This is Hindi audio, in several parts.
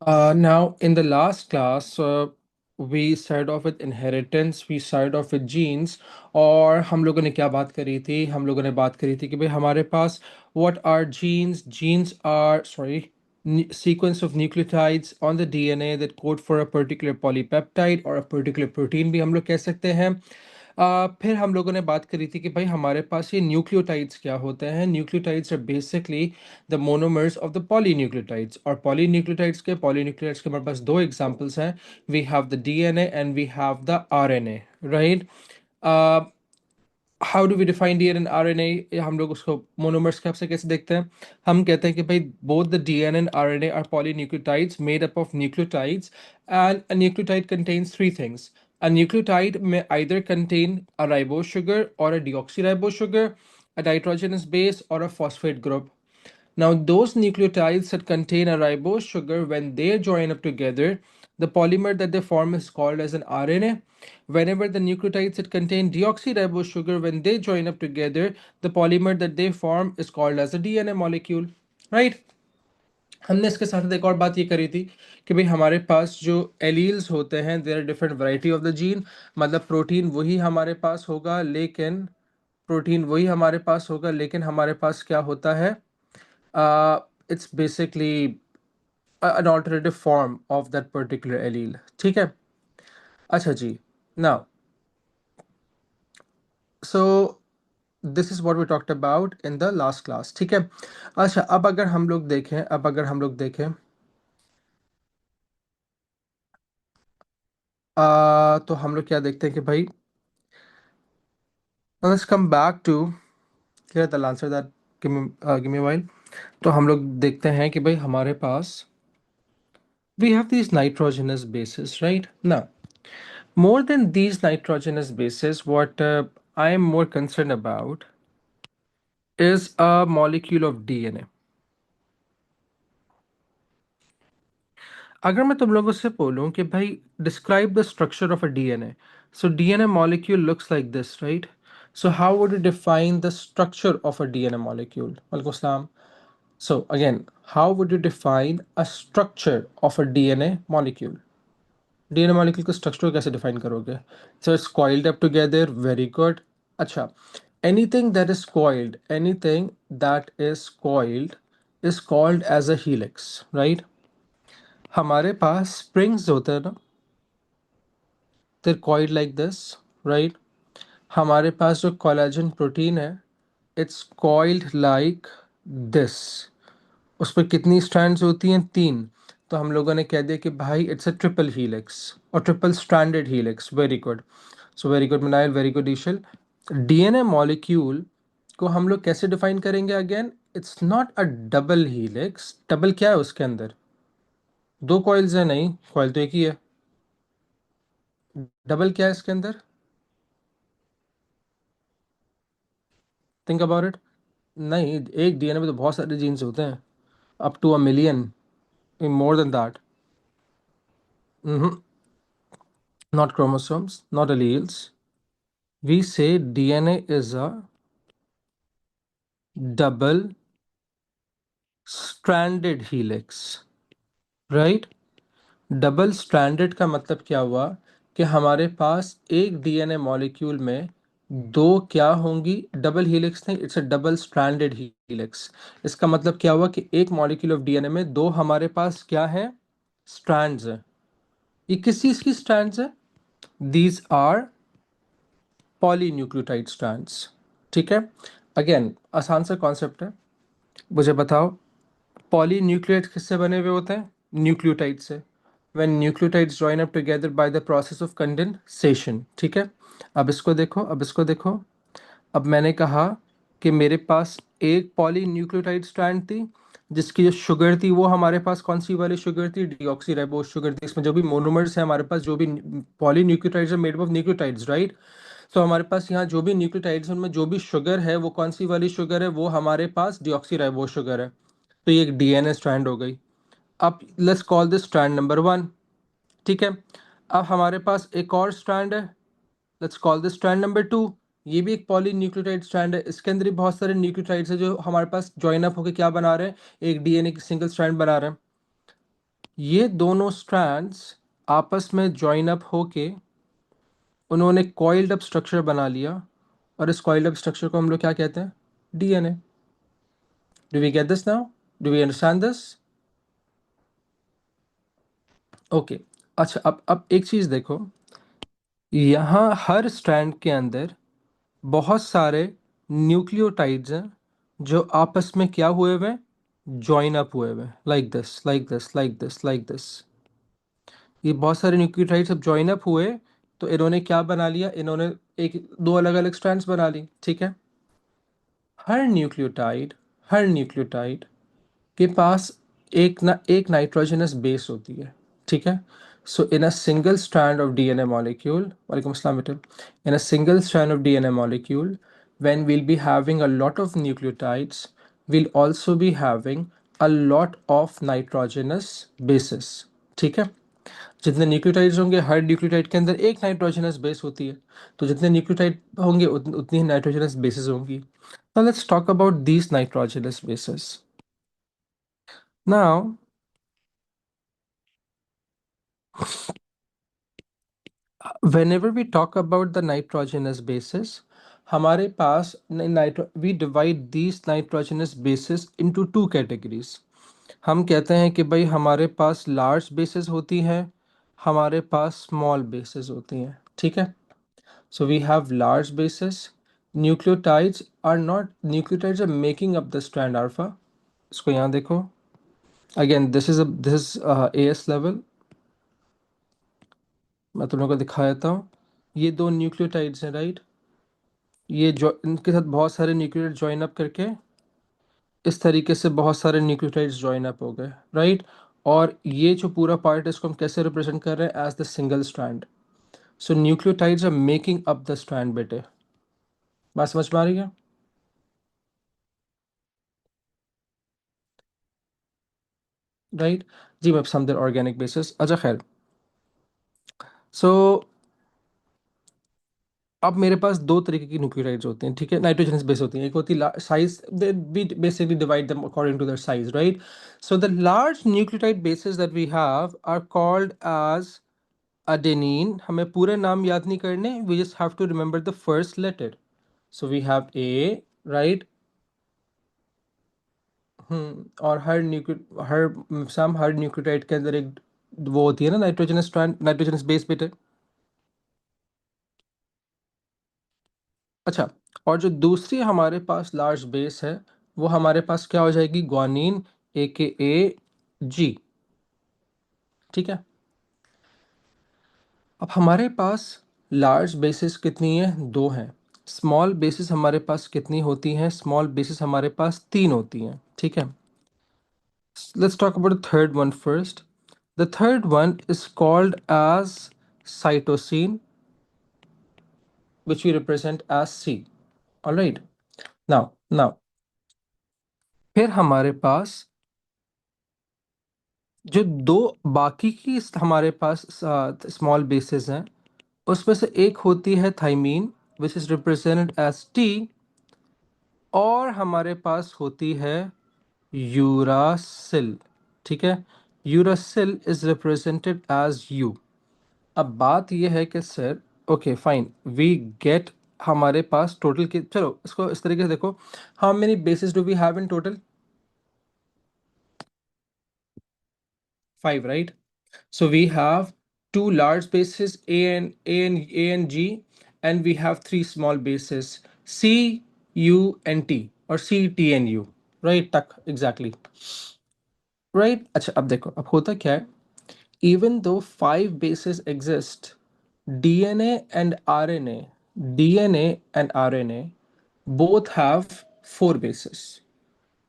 Now, in the last class, we started off with inheritance, we started off with genes, और हम लोगों ने क्या बात करी थी? हम लोगों ने बात करी थी कि भाई हमारे पास what are genes? Genes are, sorry, sequence of nucleotides on the DNA that code for a particular polypeptide or a particular protein भी हम लोग कह सकते हैं। फिर हम लोगों ने बात करी थी कि भाई हमारे पास ये न्यूक्लियोटाइड्स क्या होते हैं। Nucleotides are basically the monomers of the polynucleotides, और पॉलीन्यूक्लियोटाइड्स के हमारे पास दो एग्जांपल्स हैं। We have the DNA and we have the RNA, right. How do we define DNA and RNA? हम लोग उसको मोनोमर्स के से कैसे देखते हैं? हम कहते हैं कि भाई both the DNA and RNA are polynucleotides made up of nucleotides, and a nucleotide contains three things. A nucleotide may either contain a ribose sugar or a deoxyribose sugar, a nitrogenous base, or a phosphate group. Now, those nucleotides that contain a ribose sugar, when they join up together, the polymer that they form is called as an RNA. Whenever the nucleotides that contain deoxyribose sugar, when they join up together, the polymer that they form is called as a DNA molecule, right? हमने इसके साथ एक और बात ये करी थी कि भाई हमारे पास जो एलील्स होते हैं, there are different variety of the gene. मतलब प्रोटीन वही हमारे पास होगा, लेकिन हमारे पास क्या होता है? It's basically an alternative form of that particular allele, ठीक है। अच्छा जी, now so this is what we talked about in the last class, ठीक है। अच्छा, अब अगर हम लोग देखें तो हम लोग क्या देखते हैं कि भाई let's come back to here, the answer that give me a while। तो हम लोग देखते हैं कि भाई हमारे पास we have these nitrogenous bases, right? Now, more than these nitrogenous bases, what I am more concerned about is a molecule of DNA. अगर मैं तुम लोगों से बोलूं कि भाई describe the structure of a DNA, so DNA molecule looks like this, right? So how would you define the structure of a DNA molecule? Walaikum Assalam. So again, how would you define a structure of a DNA molecule? DNA molecule का स्ट्रक्चर कैसे डिफाइन करोगे? So it's coiled up together, very good. अच्छा, anything that is coiled is called as a helix, right. हमारे पास स्प्रिंग्स होते हैं ना, they're coiled like this, right? हमारे पास जो कोलेजन प्रोटीन है, इट्स coiled like this। उस पर कितनी स्ट्रैंड्स होती हैं? तीन। तो हम लोगों ने कह दिया कि भाई इट्स अ ट्रिपल हीलिक्स और triple stranded helix, very good. So very good Minail, very good Eshal. DNA molecule को हम लोग कैसे डिफाइन करेंगे? Again, it's not a double helix. Double क्या है उसके अंदर? दो कॉइल्स है? नहीं, कॉइल तो एक ही है। डबल क्या है इसके अंदर? Think about it. नहीं, एक डीएनए में तो बहुत सारे जीन्स होते हैं, up to a million, more than that. Not chromosomes, not alleles. We say DNA is a double stranded helix, right? Double stranded का मतलब क्या हुआ कि हमारे पास एक डीएनए मॉलिक्यूल में दो क्या होंगी? डबल हेलिक्स नहीं, it's a double stranded helix. इसका मतलब क्या हुआ कि एक मॉलिक्यूल ऑफ डीएनए में दो हमारे पास क्या है? स्ट्रैंड्स है। ये किस चीज की स्ट्रैंड्स है? दीज आर पॉलीन्यूक्लियोटाइड स्ट्रैंड्स, ठीक है। अगेन, आसान सा कॉन्सेप्ट है, मुझे बताओ। पॉलीन्यूक्लियोटाइड्स किससे बने हुए होते हैं? न्यूक्लियोटाइड से। When nucleotides join up together by the process of condensation, ठीक है। अब इसको देखो। अब मैंने कहा कि मेरे पास एक पॉलीन्यूक्लियोटाइड स्ट्रैंड थी, जिसकी जो शुगर थी वो हमारे पास कौन सी वाली शुगर थी? डीऑक्सीराइबोस शुगर थी। इसमें जो भी मोनोमर्स है हमारे पास, जो भी polynucleotides are made of nucleotides, right. तो हमारे पास यहाँ जो भी न्यूक्लियोटाइड्स उनमें जो भी शुगर है, वो कौन सी वाली शुगर है? वो हमारे पास डीऑक्सीराइबोस शुगर है। तो ये एक डीएनए स्ट्रैंड हो गई। अब let's call this strand number one, ठीक है। अब हमारे पास एक और स्ट्रैंड है, let's call this strand number two. ये भी एक पॉलीन्यूक्लियोटाइड स्ट्रैंड है। इसके अंदर भी बहुत सारे न्यूक्लियोटाइड्स है जो हमारे पास ज्वाइन अप होकर क्या बना रहे हैं? एक डीएनए की सिंगल स्ट्रैंड बना रहे हैं। ये दोनों स्ट्रैंड्स आपस में ज्वाइन अप होके उन्होंने कॉइल्ड अप स्ट्रक्चर बना लिया, और इस कॉइल्ड अप स्ट्रक्चर को हम लोग क्या कहते हैं? DNA. Do we get this now? Do we understand this? Okay. अच्छा, अब एक चीज देखो, यहाँ हर स्ट्रैंड के अंदर बहुत सारे न्यूक्लियोटाइड्स हैं जो आपस में क्या हुए हुए हैं? ज्वाइन अप हुए हुए, like this, like this, like this, like this. ये बहुत सारे न्यूक्लियोटाइड्स अब ज्वाइन अप हुए, तो इन्होंने क्या बना लिया? इन्होंने एक दो अलग अलग स्ट्रैंड्स बना ली, ठीक है। हर न्यूक्लियोटाइड हर न्यूक्लियोटाइड के पास एक नाइट्रोजनस बेस होती है, ठीक है। So in a single strand of DNA molecule, वालेकुम अस्सलाम बेटा, in a single strand of DNA molecule, when we'll be having a lot of nucleotides, we'll also be having a lot of nitrogenous bases, ठीक है। जितने न्यूक्लियोटाइड्स होंगे, हर न्यूक्लियोटाइड के अंदर एक नाइट्रोजनस बेस होती है, तो जितने न्यूक्लियोटाइड होंगे उतनी ही नाइट्रोजनस बेसेस होंगी। Now let's talk about these nitrogenous bases. Now, whenever we talk about the nitrogenous bases, हमारे पास we divide these nitrogenous bases into two categories. हम कहते हैं कि भाई हमारे पास लार्ज बेसेस होती हैं, हमारे पास स्मॉल बेसेस होती हैं, ठीक है। So we have large bases, nucleotides are making up the strand alpha. इसको यहाँ देखो, again this A S level, मैं तुम लोगों को दिखा देता हूँ। ये दो न्यूक्लियोटाइड्स हैं, राइट। ये जो इनके साथ बहुत सारे न्यूक्लियोटाइड ज्वाइन अप करके इस तरीके से बहुत सारे न्यूक्लियोटाइड्स ज्वाइन अप हो गए, राइट। और ये जो पूरा पार्ट है इसको हम कैसे रिप्रेजेंट कर रहे हैं? As the single strand. So nucleotides are making up the strand बेटे। बात समझ में आ रही है? राइट। जी मैं समझ ऑर्गेनिक बेसिस। अच्छा खैर, सो अब मेरे पास दो तरीके की न्यूक्लियोटाइड्स होते हैं, ठीक है, नाइट्रोजनस बेस होती हैं। एक होती है size, we basically divide them according to their size, right. So the large nucleotide bases that we have are called as adenine। हमें पूरे नाम याद नहीं करने, we just have to remember the first letter. So we have A, right? और हर न्यूक्लियोटाइड के अंदर एक वो होती है ना नाइट्रोजनस स्ट्रैंड, नाइट्रोजनस बेस बेटे। अच्छा, और जो दूसरी हमारे पास लार्ज बेस है, वो हमारे पास क्या हो जाएगी? ग्वानिन, ए के ए जी, ठीक है। अब हमारे पास लार्ज बेसिस कितनी है? दो हैं। स्मॉल बेसिस हमारे पास कितनी होती हैं? स्मॉल बेसिस हमारे पास तीन होती हैं, ठीक है। Let's talk about the third one first. The third one is called as cytosine, which we represent as C. All right. Now, फिर हमारे पास जो दो बाकी की हमारे पास स्मॉल बेसिस हैं, उसमें से एक होती है thymine, which is represented as T, और हमारे पास होती है यूरासिल, ठीक है। Uracil is represented as U. अब बात यह है कि sir, okay fine, we get, हमारे पास टोटल की, चलो इसको इस तरीके से देखो, how many bases do we have in total? 5, right. So we have two large bases A and G, and we have three small bases C, U, and T, or C, T, and U. Right? Tak, exactly. Right? अच्छा, अब देखो, अब होता क्या है? Even though five bases exist, DNA and RNA, DNA and RNA both have four bases.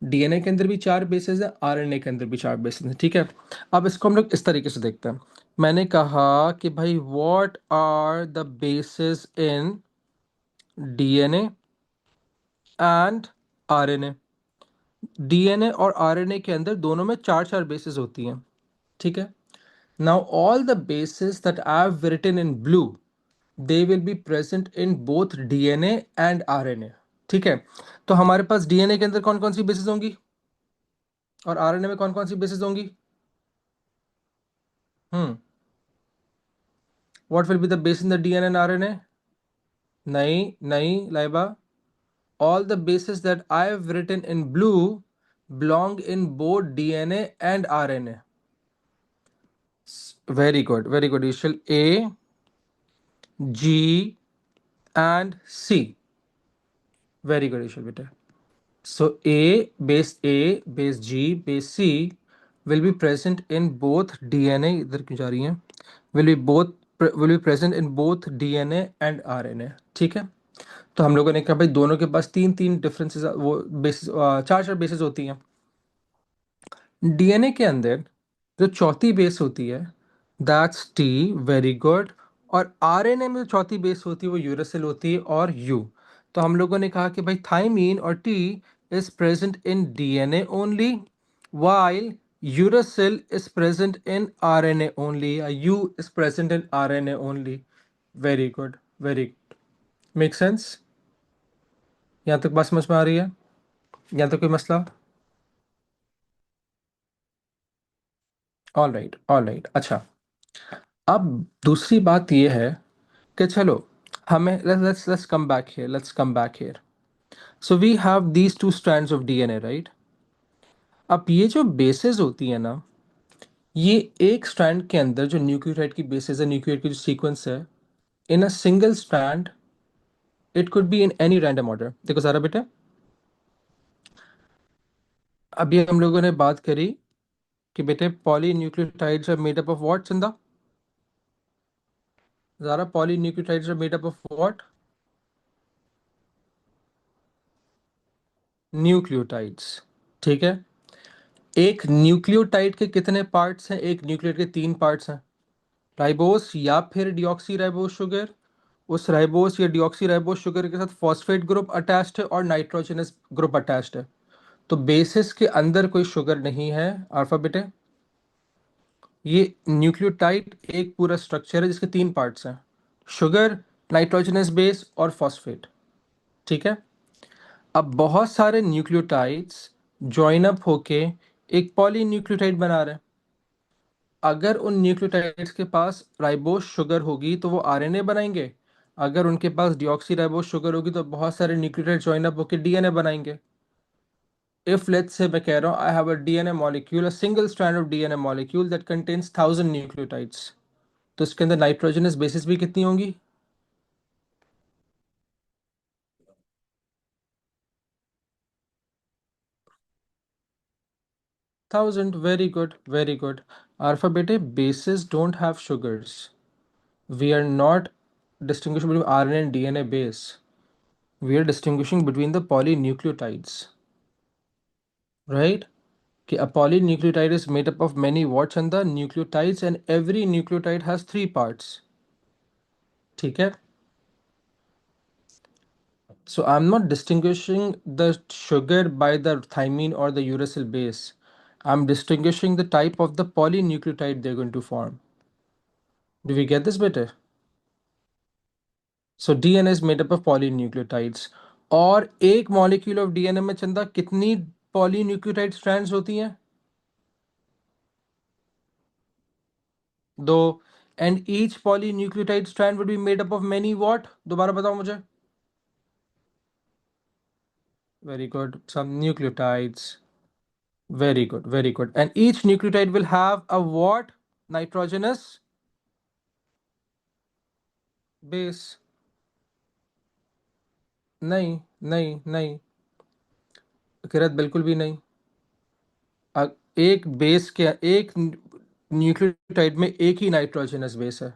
DNA के अंदर भी चार बेसेस है, आरएनए के अंदर भी चार बेसेस हैं, ठीक है। अब इसको हम लोग इस तरीके से देखते हैं। मैंने कहा कि भाई what are the bases in DNA and RNA. DNA और आरएनए के अंदर दोनों में चार चार बेसेस होती हैं, ठीक है। Now all the bases that I have written in blue, they will be present in both DNA and RNA, ठीक है। तो हमारे पास डीएनए के अंदर कौन कौन सी बेसेस होंगी और आरएनए में कौन कौन सी बेसेस होंगी? What will be the base in the DNA and RNA? नहीं नहीं Laiba. All the bases that I have written in blue belong in both DNA and RNA. Very good, very good. You shall A, G, and C. Very good, you shall be. So A, base G, base C will be present in both DNA. इधर क्यों जा रही हैं? Will be present in both DNA and RNA. ठीक है. तो हम लोगों ने कहा भाई दोनों के पास तीन तीन डिफरेंसेस, वो बेसिस, चार चार बेसिस होती हैं. डीएनए के अंदर जो चौथी बेस होती है दैट्स टी. Very good. और आरएनए में जो चौथी बेस होती है वो यूरासिल होती है और यू. तो हम लोगों ने कहा कि भाई थाइमीन और T is present in DNA only while uracil is present in RNA only. U is present in RNA only. Very good, very good. Make sense? यहाँ तक बात समझ में आ रही है? यहाँ तक कोई मसला? All right, all right. अच्छा, अब दूसरी बात यह है कि चलो हमें let's come back here. Let's come back here. So we have these two strands of DNA, right? अब ये जो बेसेस होती है ना, ये एक स्ट्रैंड के अंदर जो न्यूक्लियोटाइड की बेसेस है, न्यूक्लियोटाइड की जो सीक्वेंस है, in a single strand it could be in any random order. देखो सारा बेटा, अभी हम लोगों ने बात करी कि बेटे polynucleotides are made up of what Chanda? Zara, polynucleotides are made up of what? Nucleotides. ठीक है. एक न्यूक्लियोटाइड के कितने पार्ट्स हैं? एक न्यूक्लियोटाइड के तीन पार्ट्स हैं. राइबोस या फिर डिऑक्सी राइबोस शुगर. उस राइबोस या डिऑक्सी राइबोस शुगर के साथ फॉस्फेट ग्रुप अटैच्ड है और नाइट्रोजनस ग्रुप अटैच्ड है. तो बेसिस के अंदर कोई शुगर नहीं है अल्फाबेट है. ये न्यूक्लियोटाइड एक पूरा स्ट्रक्चर है जिसके तीन पार्ट्स हैं: शुगर, नाइट्रोजनस बेस और फॉस्फेट. ठीक है. अब बहुत सारे न्यूक्लियोटाइड्स ज्वाइन अप होके एक पॉलीन्यूक्लियोटाइड बना रहे हैं. अगर उन न्यूक्लियोटाइड्स के पास राइबोस शुगर होगी तो वो आरएनए बनाएंगे. अगर उनके पास डिऑक्सी राइबोस शुगर होगी तो बहुत सारे न्यूक्लियोटाइड ज्वाइन अप होकर डीएनए बनाएंगे. इफ लेट्स से मैं कह रहा हूँ I have a DNA molecule, a single strand of DNA molecule that contains 1000 nucleotides, तो इसके अंदर नाइट्रोजनस बेसिस भी कितनी होंगी? 1000. Very good, very good. अल्फाबेटे bases don't have sugars. We are not distinguishing between RNA and DNA base. We are distinguishing between the polynucleotides, right? कि a polynucleotide is made up of many what Chanda? Nucleotides, and every nucleotide has three parts. ठीक है. So I'm not distinguishing the sugar by the thymine or the uracil base. I'm distinguishing the type of the polynucleotide they're going to form. Do we get this better? So DNA is made up of polynucleotides. और एक मॉलिक्यूल ऑफ डीएनए में चंदा कितनी पॉलीन्यूक्लियोटाइड स्ट्रैंड्स होती हैं? दो. And each polynucleotide strand would be made up of many what? दोबारा बताओ मुझे. Very good. Some nucleotides. Very good, very good. And each nucleotide will have a what? Nitrogenous base. नहीं नहीं नहीं किरत, बिल्कुल भी नहीं. एक बेस के, एक न्यूक्लियोटाइड में एक ही नाइट्रोजनस बेस है.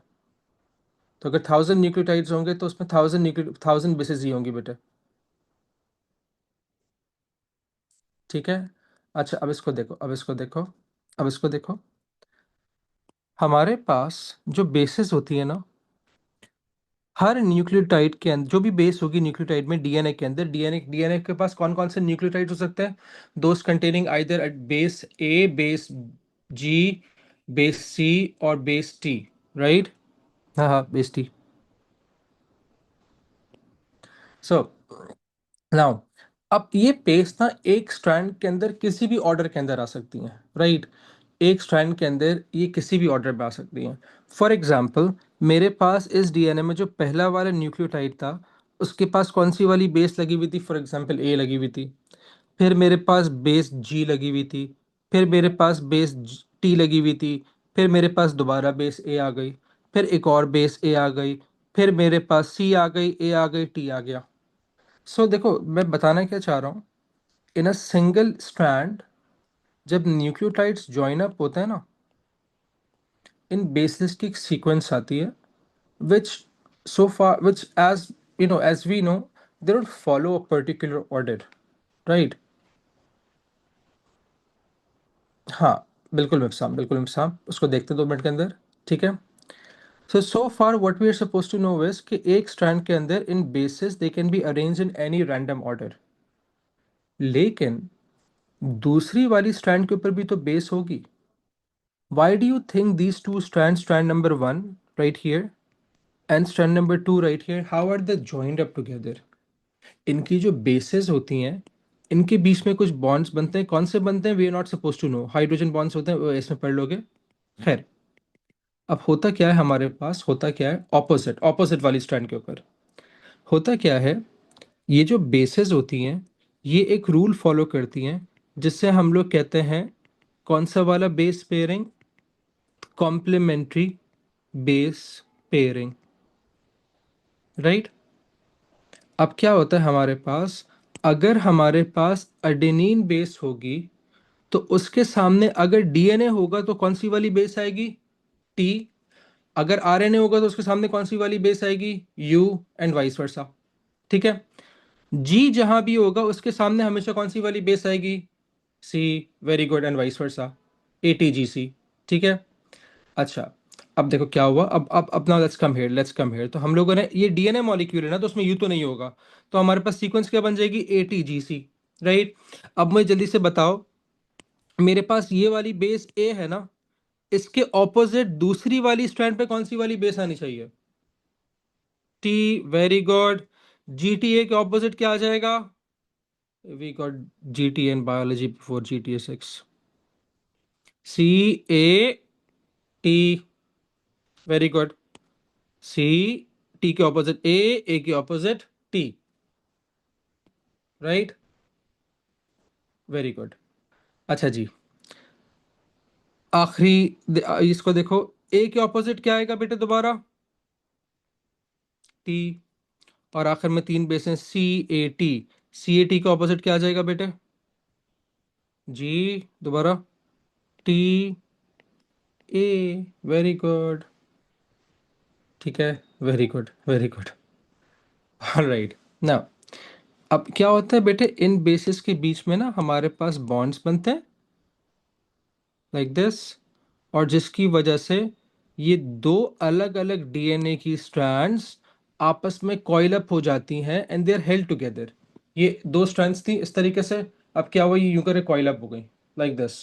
तो अगर 1000 न्यूक्लियोटाइड्स होंगे तो उसमें 1000 बेसेस ही होंगी बेटे. ठीक है. अच्छा, अब इसको देखो, अब इसको देखो, अब इसको देखो. हमारे पास जो बेसिस होती है ना, हर न्यूक्लियोटाइड के अंदर जो भी बेस होगी न्यूक्लियोटाइड में, डीएनए के अंदर, डीएनए डीएनए के पास कौन कौन से न्यूक्लियोटाइड हो सकते हैं? दोस कंटेनिंग आइदर बेस ए, बेस जी, बेस सी और बेस टी. राइट. हाँ हाँ, बेस टी. सो नाउ, अब ये बेस ना एक स्ट्रैंड के अंदर किसी भी ऑर्डर के अंदर आ सकती हैं. राइट. एक स्ट्रैंड के अंदर ये किसी भी ऑर्डर में आ सकती हैं। फॉर एग्जाम्पल, मेरे पास इस डीएनए में जो पहला वाला न्यूक्लियोटाइड था, उसके पास कौन सी वाली बेस लगी हुई थी? फॉर एग्जाम्पल ए लगी हुई थी। फिर मेरे पास बेस जी लगी हुई थी। फिर मेरे पास बेस टी लगी हुई थी। फिर मेरे पास दोबारा बेस ए आ गई। फिर एक और बेस ए आ गई। फिर मेरे पास सी आ गई, ए आ गई, टी आ गया। सो देखो मैं बताना क्या चाह रहा हूँ, इन अ सिंगल स्ट्रैंड जब न्यूक्लियोटाइड्स ज्वाइन अप होते हैं ना, इन बेसिस की सीक्वेंस आती है, which so far, which as as we know, they don't follow a particular order, right? हाँ, बिल्कुल मिफ्साम, उसको देखते हैं 2 मिनट के अंदर। ठीक है। So far what we are suppose to know is कि एक स्ट्रैंड के अंदर in bases they can be arrange in any random order, लेकिन दूसरी वाली स्ट्रैंड के ऊपर भी तो बेस होगी। Why do you think these two strands, strand number one right here and strand number two right here, how are they joined up together? इनकी जो बेसेस होती हैं, इनके बीच में कुछ बॉन्ड्स बनते हैं। कौन से बनते हैं we are not suppose to know. Hydrogen bonds होते हैं, वो इसमें पढ़ लोगे। खैर, अब होता क्या है, हमारे पास होता क्या है, ऑपोजिट ऑपोजिट वाली स्ट्रैंड के ऊपर होता क्या है, ये जो बेसेस होती हैं, ये एक रूल फॉलो करती हैं, जिससे हम लोग कहते हैं कौन सा वाला base pairing, complementary base pairing, right. अब क्या होता है हमारे पास, अगर हमारे पास अडेनिन बेस होगी तो उसके सामने अगर डीएनए होगा तो कौन सी वाली बेस आएगी? टी। अगर आरएनए होगा तो उसके सामने कौन सी वाली बेस आएगी? यू, एंड वाइस वर्सा। ठीक है। जी जहां भी होगा उसके सामने हमेशा कौन सी वाली बेस आएगी? C. Very good, and vice versa, A T G C. ठीक है। अच्छा, अब देखो क्या हुआ, अब ना लेट्स कम हेयर तो हम लोगों ने ये डीएनए मॉलिक्यूल है ना, तो उसमें यू तो नहीं होगा, तो हमारे पास सीक्वेंस क्या बन जाएगी? ATGC, right. अब मुझे जल्दी से बताओ, मेरे पास ये वाली बेस ए है ना, इसके ऑपोजिट दूसरी वाली स्ट्रैंड पे कौन सी वाली बेस आनी चाहिए? टी। Very good. जीटीए के ऑपोजिट क्या आ जाएगा? We got GTA in biology before GTA 6। C A T. Very good. C, T के ऑपोजिट ए के opposite T, right. Very good. अच्छा जी, आखिरी इसको देखो, ए के ऑपोजिट क्या आएगा बेटे दोबारा? टी। और आखिर में 3 बेस हैं, C A T. C A T का ऑपोजिट क्या आ जाएगा बेटे? जी। दोबारा, टी ए। Very good. ठीक है। Very good, very good. Right. ना, अब क्या होता है बेटे, इन बेसिस के बीच में ना हमारे पास बॉन्ड्स बनते हैं लाइक दिस, और जिसकी वजह से ये दो अलग अलग डीएनए की स्ट्रैंड्स आपस में कॉइल अप हो जाती हैं and they are held together. ये दो स्ट्रैंड्स थी इस तरीके से, अब क्या हुआ, ये यूं करे कॉइल अप हो गई लाइक दिस।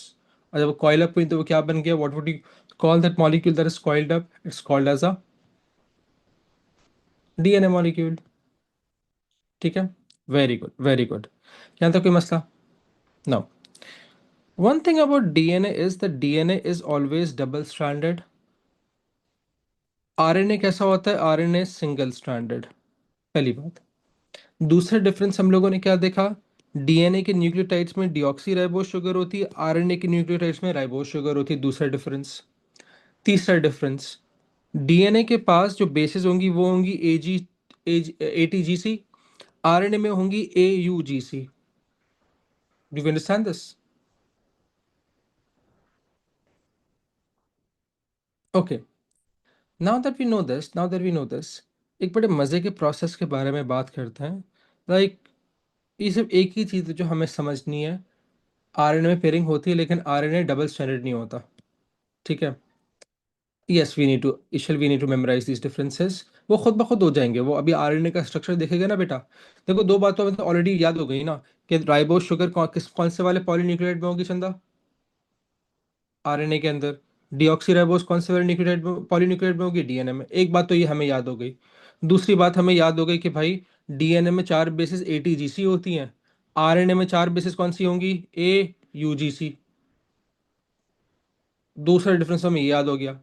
और जब कॉइल अप हुई तो वो क्या बन गया? What would you call that molecule that is coiled up? It's called as a DNA molecule. ठीक है। Very good, very good. यहाँ तक कोई मसला? No. One thing about DNA is that DNA is always double stranded. RNA कैसा होता है? आरएनए सिंगल स्ट्रैंडेड, पहली बात। दूसरा डिफरेंस हम लोगों ने क्या देखा, डीएनए के न्यूक्लियोटाइड्स में डीऑक्सी राइबोज शुगर होती है, आरएनए के न्यूक्लियोटाइड्स में राइबोज शुगर होती है, दूसरा डिफरेंस। तीसरा डिफरेंस, डीएनए के पास जो बेसिस होंगी वो होंगी एटीजीसी, आरएनए में होंगी A U G C. Do you understand this? Okay. Now that we know this, एक बड़े मजे के प्रोसेस के बारे में बात करते हैं। लाइक, ये सिर्फ एक ही चीज़ है जो हमें समझनी है, आरएनए में पेयरिंग होती है लेकिन आरएनए डबल स्ट्रैंडेड नहीं होता। ठीक है। Yes, we need to memorize these differences. वो खुद ब खुद हो जाएंगे, वो अभी आरएनए का स्ट्रक्चर देखेगा ना बेटा। देखो, दो बातों में तो ऑलरेडी याद हो गई ना, कि राइबोज शुगर कौन से वाले पॉलीन्यूक्लियोटाइड में होगी चंदा? आरएनए के अंदर। डीऑक्सीराइबोज कौन से वाले न्यूक्लियोटाइड में, पॉलीन्यूक्लियोटाइड में होगी? डीएनए में। एक बात तो ये हमें याद हो गई। दूसरी बात हमें याद हो गई कि भाई डीएनए में 4 बेसिस एटीजीसी होती हैं, आरएनए में 4 बेसिस कौन सी होंगी? ए यूजीसी। दूसरा डिफरेंस हमें ये याद हो गया।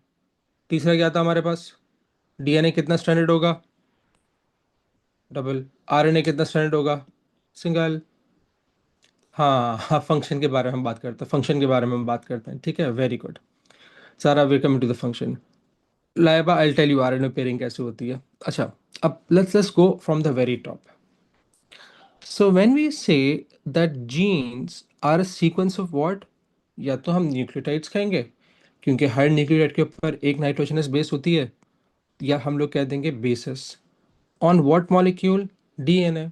तीसरा क्या था हमारे पास? डीएनए कितना स्टैंडर्ड होगा? डबल। आरएनए कितना स्टैंडर्ड होगा? सिंगल। हाँ हाँ, फंक्शन के बारे में हम बात करते हैं, फंक्शन के बारे में हम बात करते हैं, ठीक है, very good. Sara we're coming to the function. Laiba I tell you RNA pairing कैसे होती है। अच्छा, अब let's go from the very top. So when we say that genes are a sequence of what, या तो हम न्यूक्लियोटाइड्स कहेंगे क्योंकि हर न्यूक्लियोटाइड के ऊपर एक नाइट्रोजनस बेस होती है, या हम लोग कह देंगे basis on what molecule? DNA.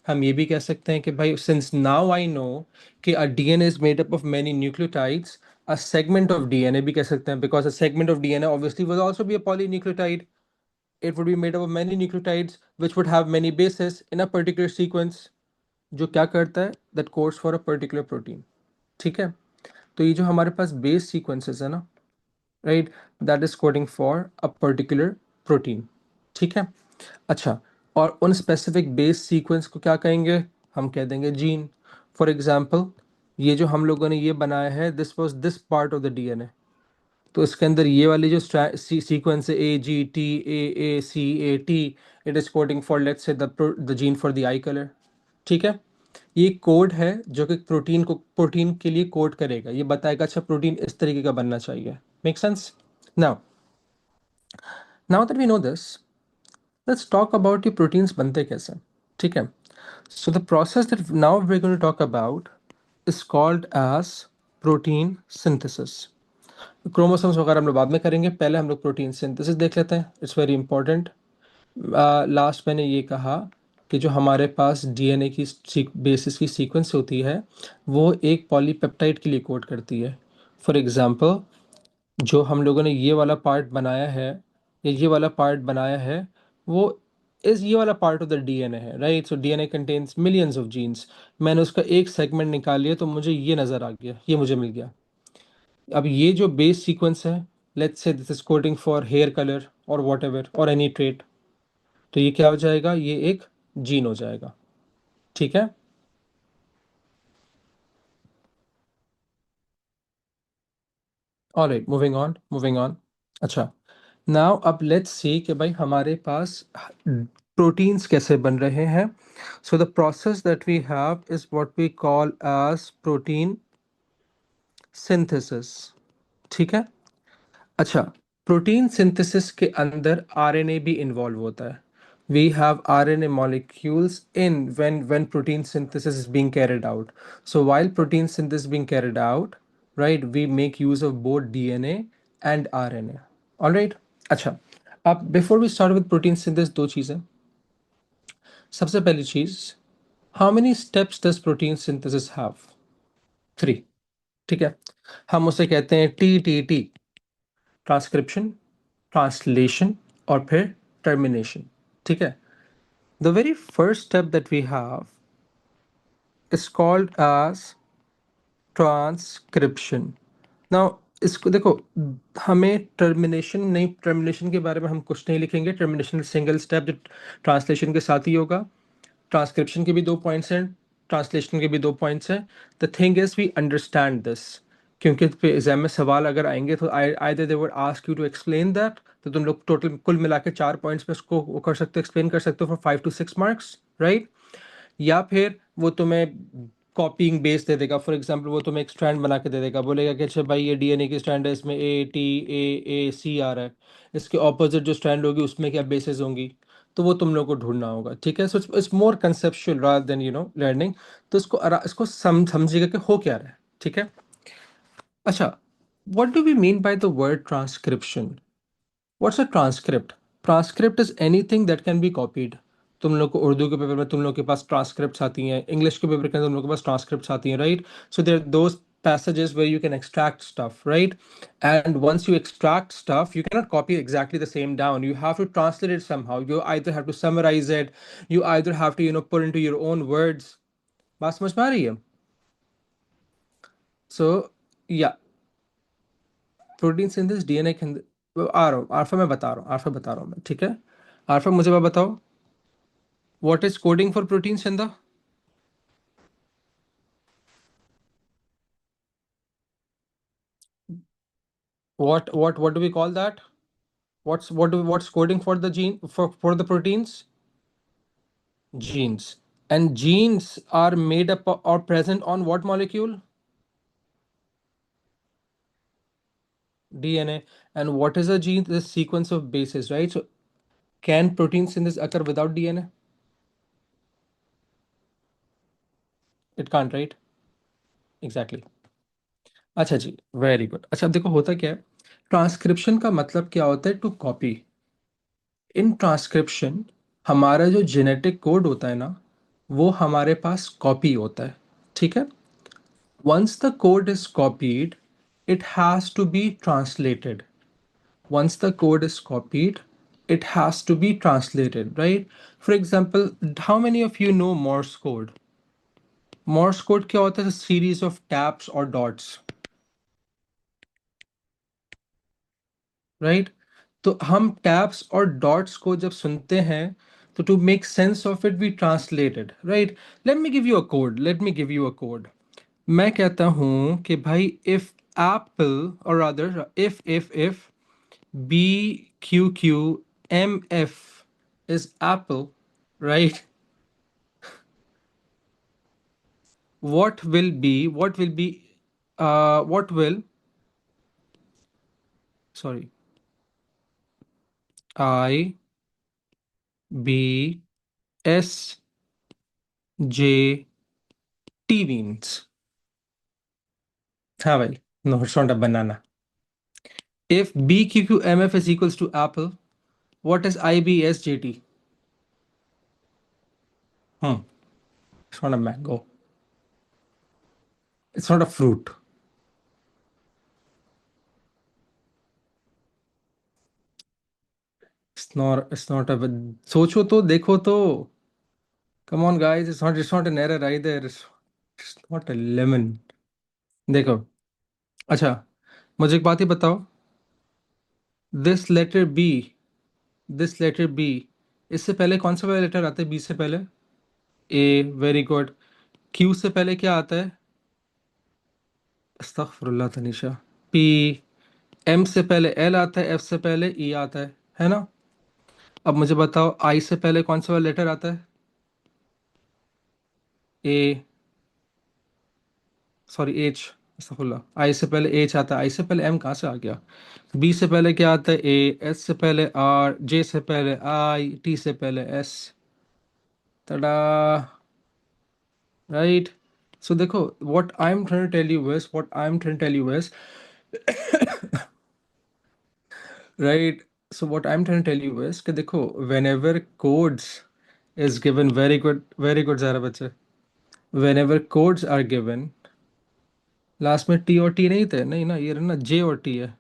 हम ये भी कह सकते हैं कि भाई सिंस नाउ आई नो कि a DNA is made up of many nucleotides, a segment of DNA भी कह सकते हैं, because a segment of DNA obviously will also be a polynucleotide. It would be made up of many nucleotides which would have many basis in a particular sequence, जो क्या करता है, that codes for a particular protein. ठीक है, तो ये जो हमारे पास बेस सीक्वेंसेस है ना, right, that is coding for a particular protein. ठीक है। अच्छा, और उन स्पेसिफिक बेस सीक्वेंस को क्या कहेंगे? हम कह देंगे जीन। फॉर एग्जांपल, ये जो हम लोगों ने ये बनाया है, this was this part of the DNA, तो इसके अंदर ये वाली जो सीक्वेंस है AGTAACAT, it is coding for let's say the gene for the I colour. ठीक है, ये कोड है जो कि प्रोटीन के लिए कोड करेगा, ये बताएगा अच्छा प्रोटीन इस तरीके का बनना चाहिए। Make sense? Now, now that we know this, let's talk about ये प्रोटीन्स बनते कैसे। ठीक है, so the process that now we are going to talk about is called as protein synthesis. Chromosomes वगैरह हम लोग बाद में करेंगे, पहले हम लोग प्रोटीन सिंथेसिस देख लेते हैं, इट्स वेरी इंपॉर्टेंट। लास्ट मैंने ये कहा कि जो हमारे पास डीएनए की बेसिस की सीक्वेंस होती है, वो एक पॉलीपेप्टाइड के लिए कोड करती है। फॉर एग्जांपल, जो हम लोगों ने ये वाला पार्ट बनाया है, या ये वाला पार्ट बनाया है, वो इस ये वाला पार्ट ऑफ द डीएनए है, right. So DNA contains millions of genes, मैंने उसका एक सेगमेंट निकाल लिया तो मुझे ये नज़र आ गया, ये मुझे मिल गया। अब ये जो बेस सीक्वेंस है, let's say this is coding for hair colour और वॉट एवर और एनी ट्रेट, तो ये क्या हो जाएगा? ये एक जीन हो जाएगा। ठीक है। Alright, moving on, moving on. अच्छा, नाउ अब लेट्स सी कि भाई हमारे पास प्रोटीन्स कैसे बन रहे हैं। So the process that we have is what we call as protein synthesis. ठीक है। अच्छा, प्रोटीन सिंथेसिस के अंदर आरएनए भी इन्वॉल्व होता है। We have RNA molecules in when protein synthesis is being carried out. So while protein synthesis is being carried out, right, we make use of both DNA and RNA. All right. अच्छा, अब before we start with protein synthesis, दो चीज़ें। सबसे पहली चीज़, how many steps does protein synthesis have? 3। ठीक है, हम उसे कहते हैं TTT, ट्रांसक्रिप्शन, ट्रांसलेशन और फिर टर्मिनेशन। ठीक है, the very first step that we have is called as transcription. Now, इसको देखो, हमें टर्मिनेशन नहीं, टर्मिनेशन के बारे में हम कुछ नहीं लिखेंगे, टर्मिनेशन सिंगल स्टेप जो ट्रांसलेशन के साथ ही होगा। ट्रांसक्रिप्शन के भी 2 पॉइंट्स हैं, ट्रांसलेशन के भी 2 पॉइंट्स हैं। The thing is we understand this, क्योंकि एग्जाम में सवाल अगर आएंगे तो either they would ask you to explain that, तो तुम लोग टोटल कुल मिला के 4 पॉइंट्स में उसको वो कर सकते हो, एक्सप्लेन कर सकते हो फॉर 5 to 6 मार्क्स, राइट। या फिर वो तुम्हें कॉपिंग बेस दे देगा, फॉर एग्जांपल वो तुम्हें एक स्ट्रैंड बना के दे देगा, बोलेगा कि अच्छा भाई ये डीएनए की स्ट्रैंड है, इसमें ATAAC आ रहा है, इसके ऑपोजिट जो स्ट्रैंड होगी उसमें क्या बेसिस होंगी, तो वो तुम लोग को ढूंढना होगा। ठीक है, so it's more conceptual rather than learning. तो इसको समझिएगा कि हो क्या रहा है। ठीक है। अच्छा, what do we mean by the word transcription? What's a transcript? Transcript is anything that can be copied. तुम लोग को उर्दू के पेपर में तुम लोग के पास ट्रांसक्रिप्ट्स आती हैं, इंग्लिश के पेपर के अंदर तुम लोग के पास ट्रांसक्रिप्ट्स आती हैं, right. So there those passages where you can extract stuff, right? And once you extract stuff, you cannot copy exactly the same down, you have to translate it somehow, you either have to summarize it, you either have to put into your own words. बात समझ में आ रही है? So yeah, protein synthesis DNA के अंदर आ रहा हूँ, आरफा मैं बता रहा हूँ, आरफा बता रहा हूँ मैं। ठीक है, आरफा मुझे बात बताओ, what is coding for protein चंदा? What do we call that? What's coding for the gene for the proteins? Genes. And genes are made up or present on what molecule? DNA. And what is a gene? The sequence of bases, right? So can protein synthesis occur without DNA? It can't, right? Exactly. अच्छा जी, वेरी गुड। अच्छा, अब देखो होता क्या है, ट्रांसक्रिप्शन का मतलब क्या होता है? To copy. इन ट्रांसक्रिप्शन हमारा जो जेनेटिक कोड होता है ना, वो हमारे पास कॉपी होता है। ठीक है। Once the code is copied, it has to be translated. Once the code is copied, it has to be translated, right? For example, how many of you know Morse code? Morse code क्या होता है? Series of taps or dots, right? तो हम taps और dots को जब सुनते हैं, तो to make sense of it we translate it, right? Let me give you a code. Let me give you a code. मैं कहता हूँ कि भाई if apple, or rather if BQQMF is apple, right? What will sorry, I B S J T means? हाँ भाई, no, it's not a banana. If BQQMF is equals to apple, what is IBSJT? It's not a mango. It's not a fruit. It's not a, सोचो तो, देखो तो। Come on guys, it's not an error either. It's not a lemon. देखो, अच्छा, मुझे एक बात ही बताओ। This letter B, this letter B, इससे पहले कौन सा वाला लेटर आता है बी से पहले? ए, वेरी गुड। क्यू से पहले क्या आता है? अस्तगफुरुल्लाह तनीशा। पी। एम से पहले एल आता है, एफ से पहले ई आता है ना? अब मुझे बताओ, आई से पहले कौन सा वाला लेटर आता है? ए, सॉरी, एच। अस्तगफुरुल्लाह, आई से पहले एच आता है, आई से पहले एम कहाँ से आ गया? बी से पहले क्या आता है? ए, एस से पहले आर, जे से पहले आई, टी से पहले एस। तड़ा, राइट? सो देखो, what I am trying to tell you is right? So what I am trying to tell you is कि देखो, whenever codes is given, very good ज़रा बच्चे। Whenever codes are given, last में टी और टी नहीं थे, नहीं ना, ये ना जे और टी है।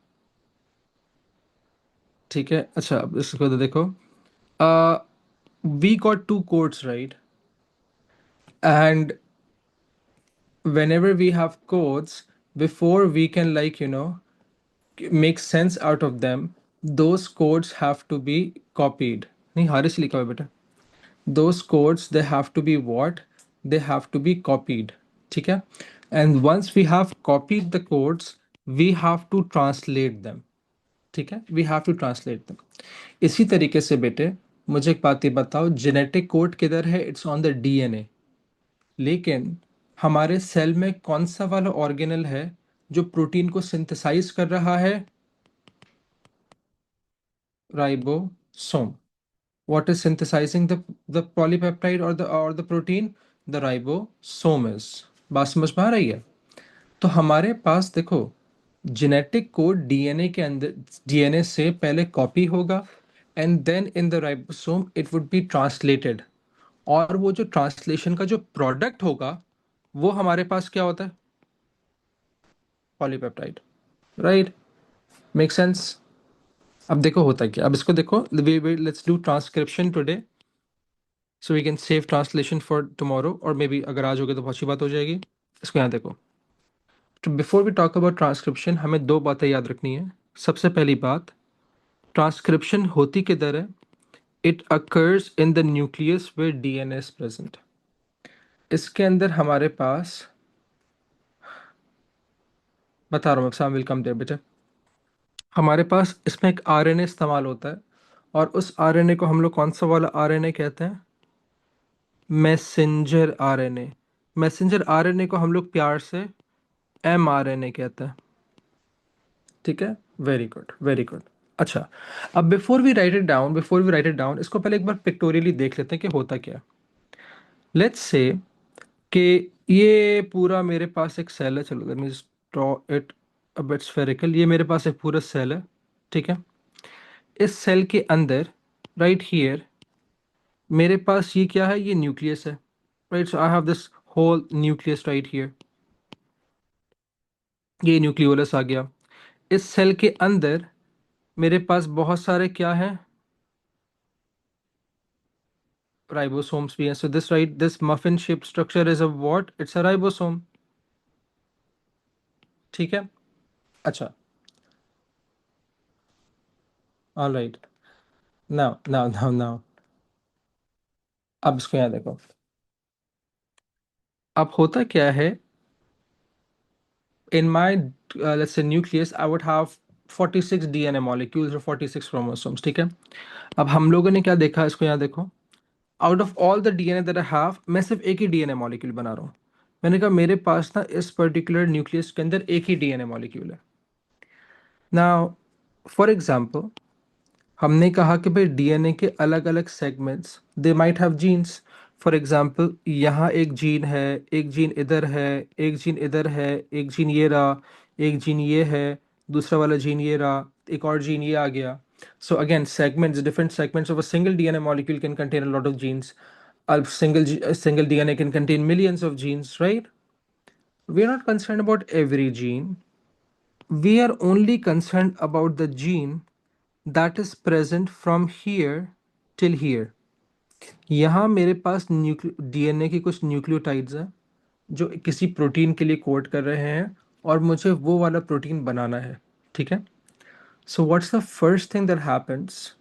ठीक है। अच्छा, अब इसको तो देखो, we got two codes, right? And whenever we have codes, before we can, like, make sense out of them, those codes have to be copied. नहीं, हारिस लिखा हुआ है बेटा। Those codes, they have to be what? They have to be copied. ठीक है? And once we have copied the codes, we have to translate them. ठीक है? We have to translate them. इसी तरीके से बेटे, मुझे एक बात ये बताओ, जेनेटिक कोड किधर है? It's on the DNA. लेकिन हमारे सेल में कौन सा वाला ऑर्गेनल है जो प्रोटीन को सिंथेसाइज कर रहा है? Ribosome. What is synthesising the polypeptide और the protein? The ribosome is. बात समझ में आ रही है? तो हमारे पास देखो, जेनेटिक कोड डीएनए के अंदर, डीएनए से पहले कॉपी होगा, and then in the ribosome it would be translated. और वो जो ट्रांसलेशन का जो प्रोडक्ट होगा, वो हमारे पास क्या होता है? Polypeptide, right? Make sense? अब देखो होता है क्या, अब इसको देखो, we let's do transcription today, so we can save translation for tomorrow, और मे बी अगर आज हो गया तो बहुत अच्छी बात हो जाएगी। इसको यहाँ देखो, तो before we talk about transcription, हमें दो बातें याद रखनी है। सबसे पहली बात, ट्रांसक्रिप्शन होती किधर है? It occurs in the nucleus where DNA is present. इसके अंदर हमारे पास, बता रहा हूँ, मैं, विल कम देयर बेटा। हमारे पास इसमें एक आरएनए इस्तेमाल होता है, और उस आरएनए को हम लोग कौन सा वाला आरएनए कहते हैं? Messenger RNA. मैसेंजर आरएनए को हम लोग प्यार से एमआरएनए कहते हैं। ठीक है, वेरी गुड वेरी गुड। अच्छा, अब before we write it down इसको पहले एक बार पिक्टोरियली देख लेते हैं कि होता क्या है। लेट्स से कि ये पूरा मेरे पास एक सेल है, चलो let me draw it a bit spherical. ये मेरे पास एक पूरा सेल है, ठीक है। इस सेल के अंदर, राइट हियर, मेरे पास ये क्या है? ये न्यूक्लियस है, right. So I have this whole nucleus right here. ये न्यूक्लियोलस आ गया। इस सेल के अंदर मेरे पास बहुत सारे क्या है? राइबोसोम्स भी हैं। So this right, this muffin shaped structure is a what? It's a ribosome. ठीक है। अच्छा, ऑलराइट। नाउ अब इसको यहाँ देखो। अब होता क्या है, in my let's say nucleus I would have 46 DNA molecules or 46 chromosomes, ठीक है। अब हम लोगों ने क्या देखा, इसको यहाँ देखो। Out of all the DNA that I have, मैं सिर्फ एक ही डीएनए मॉलिक्यूल बना रहा हूँ। मैंने कहा मेरे पास ना इस पर्टिकुलर न्यूक्लियस के अंदर एक ही डीएनए मॉलिक्यूल है। नाउ फॉर एग्जांपल, हमने कहा कि भाई डीएनए के अलग अलग segments they might have genes. For example, यहाँ एक जीन है, एक जीन इधर है, एक जीन इधर है, एक जीन ये रहा, एक जीन ये है, दूसरा वाला जीन ये रहा, एक और जीन ये आ गया। So again, segments, different segments of a single DNA molecule can contain a lot of genes. A single DNA can contain millions of genes, right? We are not concerned about every gene. We are only concerned about the gene that is present from here till here. यहाँ मेरे पास डीएनए की कुछ न्यूक्लियोटाइड्स हैं जो किसी प्रोटीन के लिए कोड कर रहे हैं, और मुझे वो वाला प्रोटीन बनाना है, ठीक है। So what's the first thing that happens?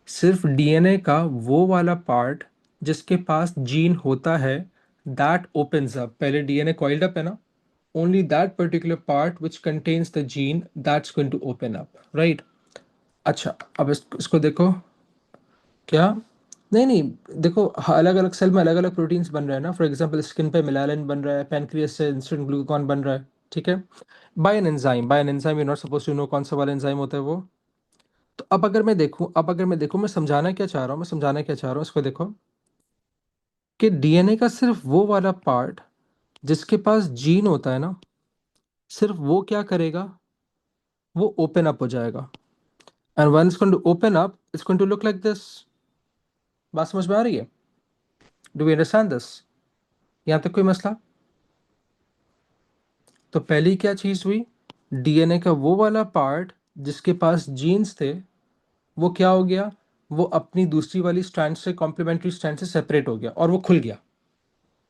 सिर्फ डीएनए का वो वाला पार्ट जिसके पास जीन होता है, दैट ओपन्स अप। पहले डीएनए कॉइल्ड अप है ना, only that particular part which contains the gene that's going to open up, right. अच्छा, अब इसको देखो। क्या? नहीं नहीं, देखो, अलग अलग सेल में अलग अलग प्रोटीन्स बन रहे हैं ना। फॉर एग्जांपल, स्किन पे मिलालिन बन रहा है, पैनक्रियास से इंस्टेंट ग्लूकान बन रहा है, ठीक है। By an enzyme you not suppose to know कौन सा वाला एंजाइम होता है वो। तो अब अगर मैं देखूं, मैं समझाना क्या चाह रहा हूँ, इसको देखो कि डीएनए का सिर्फ वो वाला पार्ट जिसके पास जीन होता है ना, सिर्फ वो क्या करेगा? वो ओपन अप हो जाएगा। And when it's going to open up, it's going to look like this. बात समझ में आ रही है? Do we understand this? यहाँ तक कोई मसला? तो पहली क्या चीज हुई? डीएनए का वो वाला पार्ट जिसके पास जीन्स थे, वो क्या हो गया? वो अपनी दूसरी वाली स्ट्रैंड से, कॉम्प्लीमेंट्री स्ट्रैंड से सेपरेट हो गया और वो खुल गया।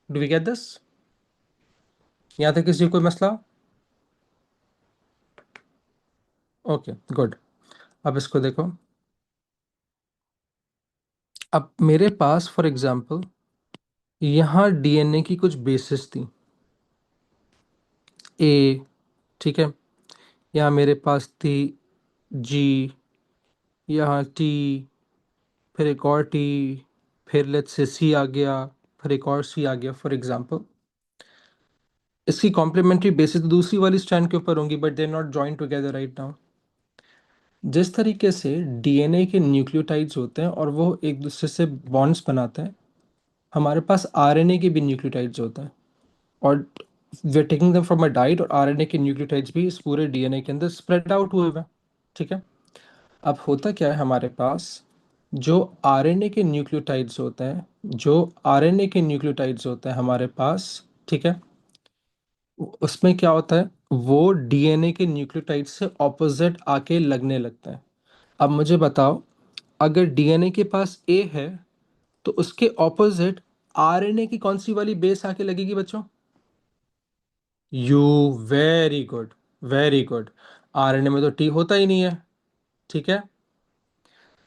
Do we get this? यहाँ तक किसी को कोई मसला? Okay, good. अब इसको देखो। अब मेरे पास फॉर एग्जांपल यहाँ डीएनए की कुछ बेसिस थी, ए, ठीक है। यहाँ मेरे पास थी जी, यहाँ टी, फिर एक और टी, फिर लेट्स से सी आ गया, फिर एक और सी आ गया फॉर एग्जांपल। इसकी कॉम्प्लीमेंट्री बेसिस दूसरी वाली स्ट्रैंड के ऊपर होंगी, but they are not join together right now. जिस तरीके से डीएनए के न्यूक्लियोटाइड्स होते हैं और वो एक दूसरे से बॉन्ड्स बनाते हैं, हमारे पास आरएनए के भी न्यूक्लियोटाइड्स होते हैं, और we are taking them from a diet, और आरएनए के न्यूक्लियोटाइड्स भी इस पूरे डीएनए के अंदर स्प्रेड आउट हुए हुए हैं, ठीक है। अब होता क्या है हमारे पास, जो आरएनए के न्यूक्लियोटाइड्स होते हैं, हमारे पास, ठीक है, उसमें क्या होता है, वो डीएनए के न्यूक्लियोटाइड से ऑपोजिट आके लगने लगता है। अब मुझे बताओ, अगर डीएनए के पास ए है तो उसके ऑपोजिट आरएनए की कौन सी वाली बेस आके लगेगी बच्चों? U. Very good, very good. RNA में तो टी होता ही नहीं है, ठीक है।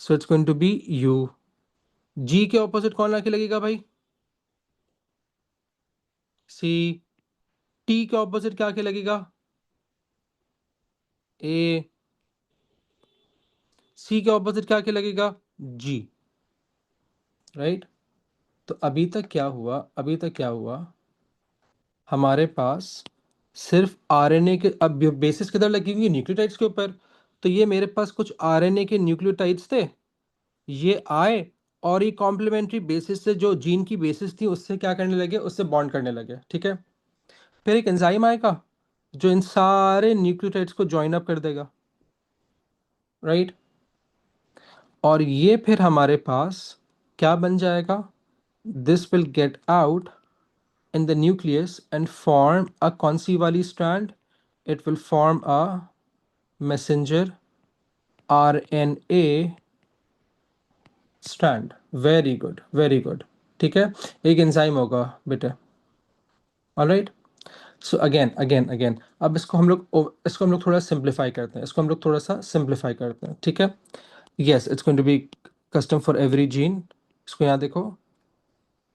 So it's going to be U. G के ऑपोजिट कौन आके लगेगा भाई? सी। टी के ऑपोजिट क्या आके लगेगा? ए। सी के ऑपोजिट क्या क्या लगेगा, जी, राइट। तो अभी तक क्या हुआ, अभी तक क्या हुआ, हमारे पास सिर्फ आरएनए के, अब बेसिस किधर लगी हुई है, न्यूक्लियोटाइड्स के ऊपर। तो ये मेरे पास कुछ आरएनए के न्यूक्लियोटाइड्स थे, ये आए और ये कॉम्प्लीमेंट्री बेसिस से जो जीन की बेसिस थी उससे क्या करने लगे, उससे बॉन्ड करने लगे, ठीक है। फिर एक एंजाइम आएगा जो इन सारे न्यूक्लियोटाइड्स को ज्वाइन अप कर देगा, राइट। और ये फिर हमारे पास क्या बन जाएगा, this will get out in the nucleus and form a कौन सी वाली strand, it will form a messenger RNA strand, very good, very good, ठीक है। एक एंजाइम होगा बेटे, alright. So again again again, अब इसको हम लोग थोड़ा सिंप्लीफाई करते हैं, इसको हम लोग थोड़ा सा सिंप्लीफाई करते हैं, ठीक है। Yes, it's going to be custom for every gene. इसको यहाँ देखो,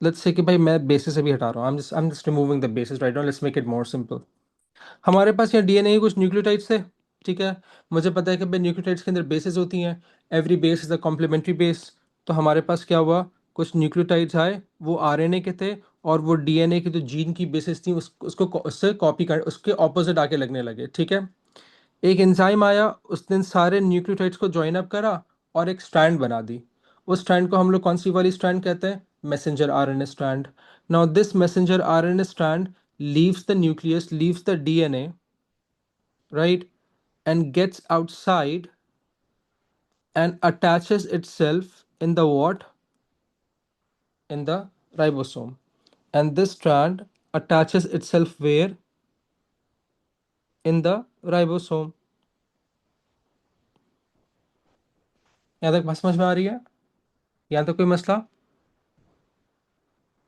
लेट्स से कि भाई मैं बेसिस से भी हटा रहा हूँ, I am just removing the basis right now, let's make it more simple. हमारे पास यहाँ डीएनए की कुछ न्यूक्लियोटाइड्स थे, ठीक है। मुझे पता है कि भाई न्यूक्लियोटाइड्स के अंदर बेसेस होती हैं, every base is a complementary base. तो हमारे पास क्या हुआ, कुछ न्यूक्लियोटाइड्स आए, वो आरएनए के थे, और वो डीएनए की जो जीन की बेसिस थी उसको उससे कॉपी कर, उसके ऑपोजिट आके लगने लगे, ठीक है। एक एंजाइम आया, उसने इन सारे न्यूक्लियोटाइड्स को ज्वाइन अप करा और एक स्ट्रैंड बना दी। उस स्ट्रैंड को हम लोग कौन सी वाली स्ट्रैंड कहते हैं, messenger RNA strand. Now this messenger RNA strand leaves the nucleus, leaves the DNA, right, and gets outside and attaches itself in the what, in the ribosome. And this strand attaches itself where, in the ribosome. यहाँ तक बात समझ में आ रही है, यहाँ तक कोई मसला,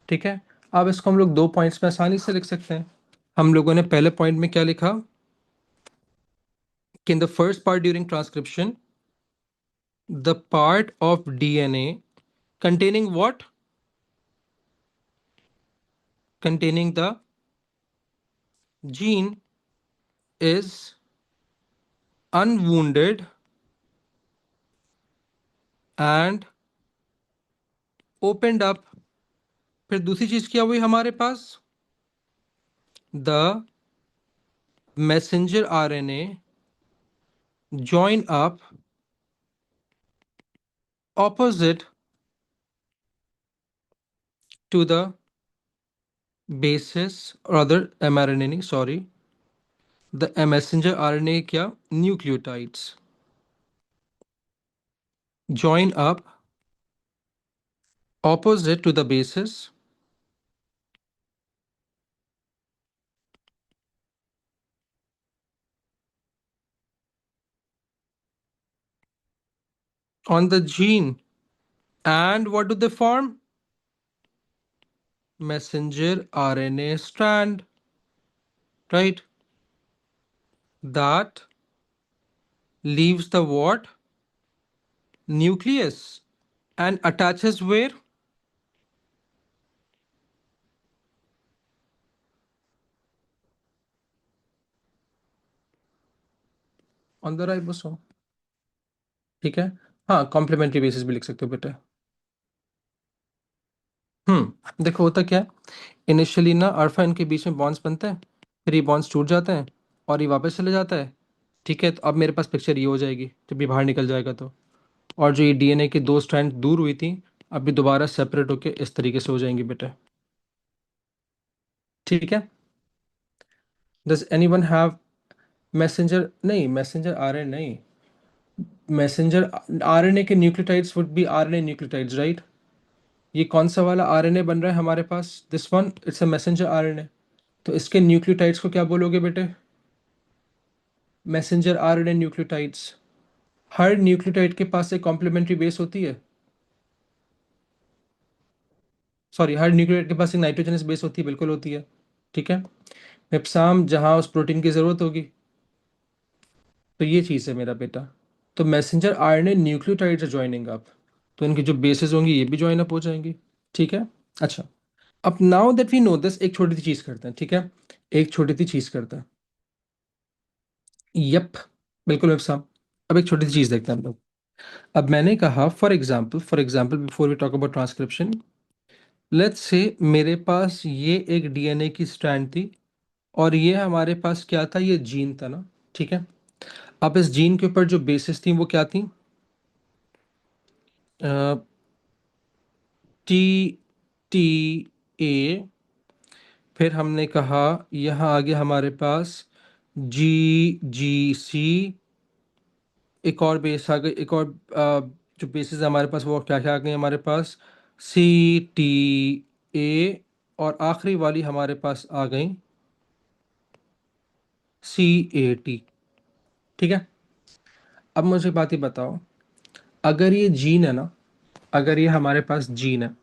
ठीक है। अब इसको हम लोग दो पॉइंट्स में आसानी से लिख सकते हैं। हम लोगों ने पहले पॉइंट में क्या लिखा कि in the first part during transcription the part of DNA containing what, containing the gene is unwounded and opened up। फिर दूसरी चीज क्या हुई हमारे पास, the messenger RNA join up opposite to the basis, or other mRNA नहीं, sorry, the messenger RNA क्या, nucleotides join up opposite to the basis on the gene, and what do they form, messenger RNA strand, right, that leaves the what, nucleus, and attaches where, on the ribosome, ठीक है। हाँ, कॉम्प्लीमेंट्री बेसिस भी लिख सकते हो बेटा। देखो होता क्या है, इनिशियली ना अल्फा इनके बीच में बॉन्ड्स बनते हैं, फिर ये बॉन्ड्स टूट जाते हैं और ये वापस चले जाता है, ठीक है। तो अब मेरे पास पिक्चर ये हो जाएगी जब ये बाहर निकल जाएगा तो, और जो ये डीएनए की दो स्ट्रैंड दूर हुई थी अभी दोबारा सेपरेट होके इस तरीके से हो जाएंगी बेटा, ठीक है। डज एनीवन हैव मैसेंजर, नहीं मैसेंजर आरएनए नहीं, मैसेंजर आरएनए के nucleotides would be RNA nucleotides, right. ये कौन सा वाला आरएनए बन रहा है हमारे पास, this one, it's a messenger RNA. तो इसके न्यूक्लियोटाइड्स को क्या बोलोगे बेटे, मैसेंजर आरएनए न्यूक्लियोटाइड्स। हर न्यूक्लियोटाइड के पास एक कॉम्प्लीमेंट्री बेस होती है, सॉरी, हर न्यूक्लियोटाइड के पास एक नाइट्रोजनस बेस होती है, बिल्कुल होती है, ठीक है। एप्साम जहां उस प्रोटीन की जरूरत होगी, तो ये चीज़ है मेरा बेटा। तो messenger RNA nucleotides are joining up, तो इनकी जो बेसिस होंगी ये भी ज्वाइन अप हो जाएंगी, ठीक है। अच्छा, अब now that we know this, एक छोटी सी चीज़ करते हैं, ठीक है। एक छोटी सी चीज़ करते हैं, यप, बिल्कुल एप्साम। अब एक छोटी सी चीज़ देखते हैं हम लोग, अब मैंने कहा for example before we talk about transcription, let's say मेरे पास ये एक डीएनए की स्ट्रैंड थी और ये हमारे पास क्या था, ये जीन था ना, ठीक है। अब इस जीन के ऊपर जो बेसिस थी वो क्या थी, टी टी ए, फिर हमने कहा यहाँ आगे हमारे पास जी जी सी, एक और बेस आ गई, एक और जो बेसिस है हमारे पास वो क्या क्या आ गई हमारे पास, सी टी ए, और आखिरी वाली हमारे पास आ गई सी ए टी, ठीक है। अब मुझे बात ही बताओ, अगर ये जीन है ना, अगर ये हमारे पास जीन है,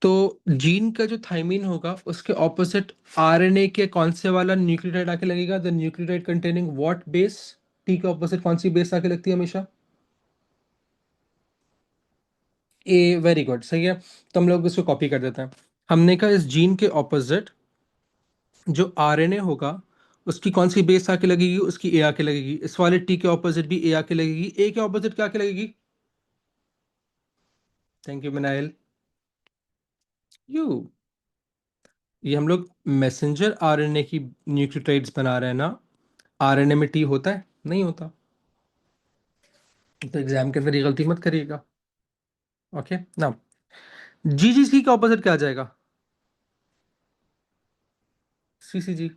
तो जीन का जो थाइमीन होगा उसके ऑपोजिट आरएनए के कौन से वाला न्यूक्लियोटाइड आके लगेगा, the nucleotide containing what base, T के ऑपोजिट कौन सी बेस आके लगती है हमेशा, ए, वेरी गुड, सही है। तो हम लोग इसको कॉपी कर देते हैं। हमने कहा इस जीन के ऑपोजिट जो आरएनए होगा उसकी कौन सी बेस आके लगेगी, उसकी ए आके लगेगी। इस वाले टी के ऑपोजिट भी ए आके लगेगी, ए के ऑपोजिट क्या आके लगेगी, थैंक यू मिनाइल, यू। ये हम लोग मैसेंजर आरएनए की न्यूक्लियोटाइड्स बना रहे हैं ना, आरएनए में टी होता है, नहीं होता। तो एग्जाम के अंदर ये गलती मत करिएगा, ओके ना। जीजीसी का ऑपोजिट क्या आ जाएगा, सीसीजी,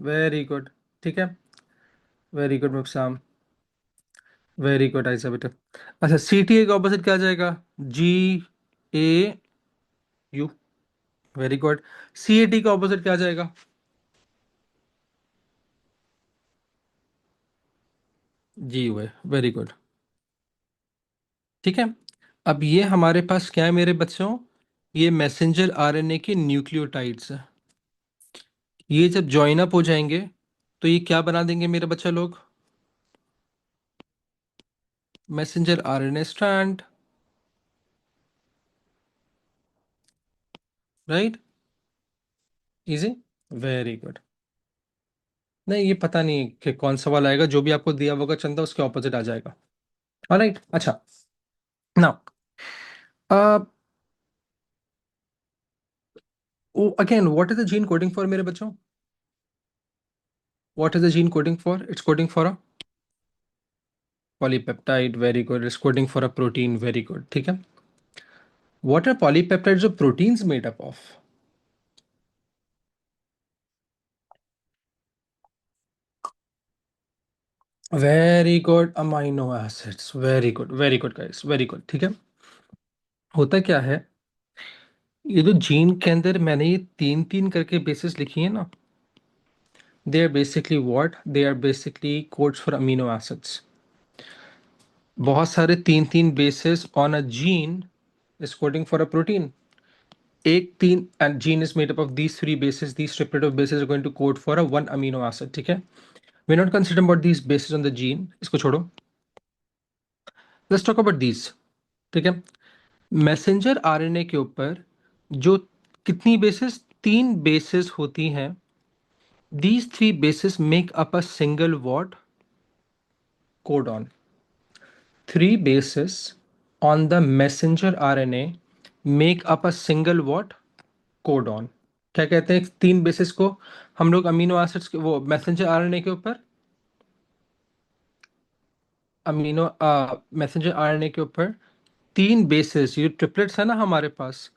वेरी गुड, ठीक है, वेरी गुड मुक्साम, वेरी गुड आइसा बेटा। अच्छा, सीटीए का ऑपोजिट क्या आ जाएगा, जी ए यू, वेरी गुड। सीएटी का ऑपोजिट क्या आ जाएगा, जी हुए, वेरी गुड, ठीक है। अब ये हमारे पास क्या है मेरे बच्चों, ये मैसेंजर आरएनए के न्यूक्लियोटाइड्स है। ये जब ज्वाइन अप हो जाएंगे तो ये क्या बना देंगे मेरे बच्चा लोग, messenger RNA strand, right, easy, very good. नहीं, ये पता नहीं कि कौन सा वाला आएगा, जो भी आपको दिया होगा चंदा उसके ऑपोजिट आ जाएगा, ऑलराइट। अच्छा, now again what is the gene coding for मेरे बच्चों, what is the gene coding for, it's coding for a polypeptide, very good, it's coding for a protein, very good, ठीक है। What are polypeptides of proteins made up of, very good, amino acids, very good guys, very good, ठीक है। होता क्या है, ये जो जीन के अंदर मैंने ये तीन तीन करके बेसिस लिखी है ना, they are basically what, they are basically codes for amino acids. बहुत सारे तीन तीन bases on a gene is coding for a protein. एक तीन and gene is made up of these three bases, these triplet of bases are going to code for a one amino acid, ठीक है। We not consider about these bases on the gene, इसको छोड़ो, लेट्स टॉक अबाउट दीज, ठीक है। मैसेंजर आरएनए के ऊपर जो कितनी बेसिस, तीन बेसिस होती हैं, these three bases make up a single what, codon. Three bases on the messenger RNA make up a single what, codon. क्या कहते हैं तीन बेसिस को हम लोग अमीनो एसिड्स के, वो मैसेंजर आरएनए के ऊपर, अमीनो मैसेंजर आरएनए के ऊपर तीन बेसिस, ये ट्रिपलेट्स है ना हमारे पास,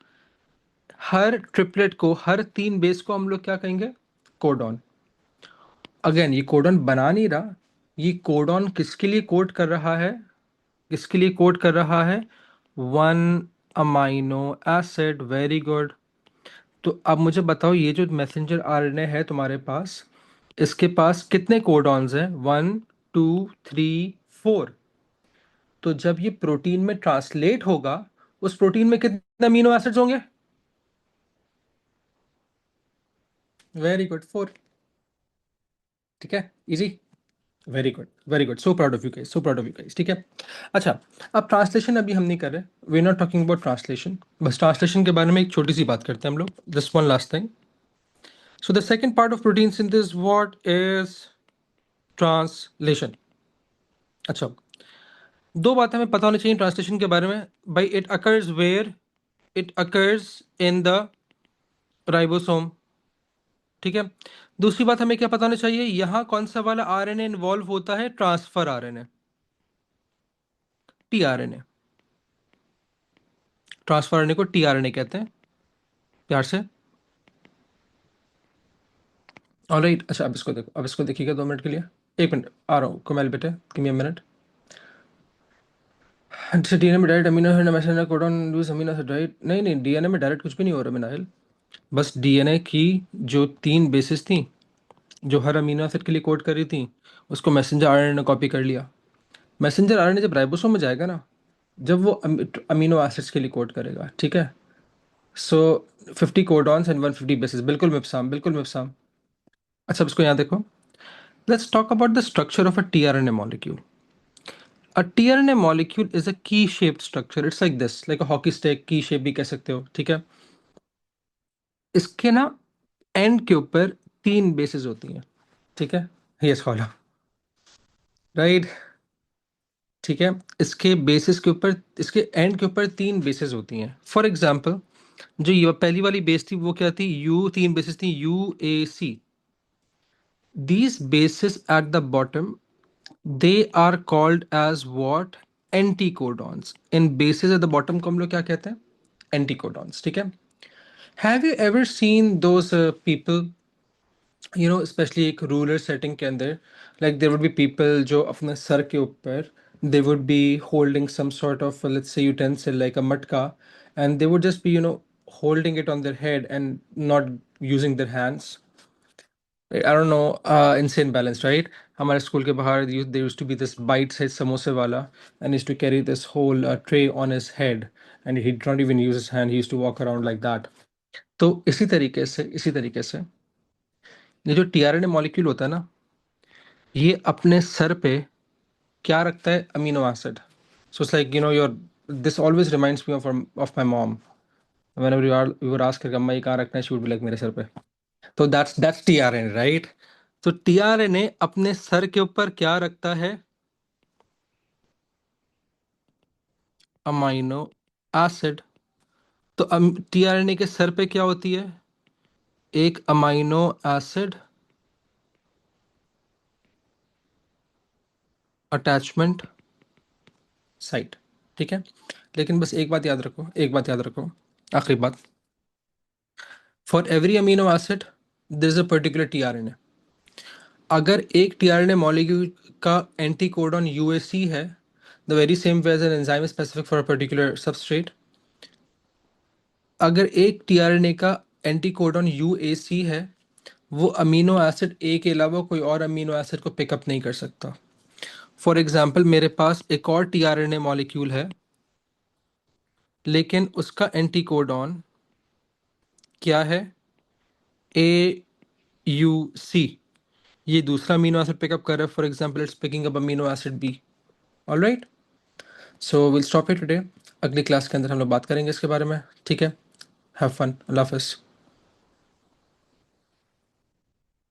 हर ट्रिपलेट को, हर तीन बेस को हम लोग क्या कहेंगे, कोडॉन। अगेन ये कोडॉन बना नहीं रहा, ये कोडॉन किसके लिए कोड कर रहा है, किसके लिए कोड कर रहा है, one amino acid, very good. तो अब मुझे बताओ, ये जो मैसेंजर आरएनए है तुम्हारे पास, इसके पास कितने कोडॉन्स हैं, वन, टू, थ्री, फोर। तो जब ये प्रोटीन में ट्रांसलेट होगा, उस प्रोटीन में कितने अमीनो एसिड्स होंगे, वेरी गुड, फोर, ठीक है, easy, very good, very good, so proud of you guys, so proud of you guys, ठीक है। अच्छा, अब ट्रांसलेशन अभी हम नहीं कर रहे, we are not talking about translation, बस ट्रांसलेशन के बारे में एक छोटी सी बात करते हैं हम लोग, just one last thing. So the second part of protein synthesis what is, translation. अच्छा, दो बातें हमें पता होनी चाहिए ट्रांसलेशन के बारे में भाई। It occurs where, it occurs in the ribosome, ठीक है। दूसरी बात हमें क्या पता होना चाहिए, यहां कौन सा वाला आरएनए इन्वॉल्व होता है, transfer RNA, tRNA. Transfer RNA को टीआरएनए कहते हैं प्यार से। ऑलराइट, अच्छा अब इसको देखो, अब इसको देखिएगा 2 मिनट के लिए। 1 मिनट आ रहा हूँ कुमेल बेटे, गिव मी अ मिनट। अच्छा डीएनए में direct amino acid messenger codon use amino acid right? नहीं नहीं, डीएनए में डायरेक्ट कुछ भी नहीं हो रहा मिनाइल। बस डीएनए की जो 3 बेसिस थी जो हर अमीनो एसिड के लिए कोड कर रही थी, उसको मैसेंजर आरएनए ने कॉपी कर लिया। मैसेंजर आरएनए जब राइबोसोम में जाएगा ना, जब वो अमीनो एसिड्स के लिए कोड करेगा, ठीक है। सो 50 कोडॉन्स एंड 150 बेसिस, बिल्कुल मिपसाम, बिल्कुल मिपसाम। अच्छा अब इसको यहाँ देखो, let's talk about the structure of a tRNA molecule. A tRNA molecule is a key shaped structure. It's like this, like a hockey stick, key shape भी कह सकते हो, ठीक है। इसके ना एंड के ऊपर 3 बेसिस होती हैं, ठीक है। यस फॉलो, राइट, ठीक है। इसके बेसिस के ऊपर, इसके एंड के ऊपर 3 बेसिस होती हैं। फॉर एग्जांपल, जो ये पहली वाली बेस थी वो क्या थी, यू, 3 बेसिस थी U A C. These bases at the bottom, they are called as what, anticodons. इन बेसिस एट द बॉटम को हम लोग क्या कहते हैं, एंटीकोडॉन्स, ठीक है। Have you ever seen those people, specially एक रूरल सेटिंग के अंदर, like there would be people जो अपने सर के ऊपर they would be holding some sort of let's say utensil like अ मटका, and they would just be holding it on their head and not using their hands. I don't know, insane balance, right? हमारे स्कूल के बाहर there used to be this bite sized समोसे वाला, and he used to carry this whole tray on his head, and he did not even use his hand. He used to walk around like that. तो इसी तरीके से ये जो टीआरएनए मॉलिक्यूल होता है ना, ये अपने सर पे क्या रखता है, amino acid. So it's like your, this always reminds me of my mom. Whenever you are ask अम्मा ये कहाँ रखना है, शी वुड बी लाइक मेरे सर पे। तो दैट्स टीआरएनए, राइट। तो टीआरएनए अपने सर के ऊपर क्या रखता है, अमीनो एसिड। तो टीआरएनए के सर पे क्या होती है, एक अमीनो एसिड अटैचमेंट साइट, ठीक है। लेकिन बस एक बात याद रखो, एक बात याद रखो, आखिरी बात, for every amino acid there is a particular tRNA. अगर एक टीआरएनए मॉलिक्यूल का एंटी कोडॉन यूएसी है, the very same way as an enzyme specific for a particular substrate, अगर एक टीआरएनए का एंटी कोडॉन यूएसी है, वो अमीनो एसिड ए के अलावा कोई और अमीनो एसिड को पिकअप नहीं कर सकता। फॉर एग्जाम्पल, मेरे पास एक और टीआरएनए मॉलिक्यूल है, लेकिन उसका एंटी कोडॉन क्या है, ए यू सी। ये दूसरा अमीनो एसिड पिकअप कर रहा है, for example it's picking up amino acid B. Alright, so will stop it today. अगली क्लास के अंदर हम लोग बात करेंगे इसके बारे में, ठीक है। हैव फन, अल्लाह हाफिज़।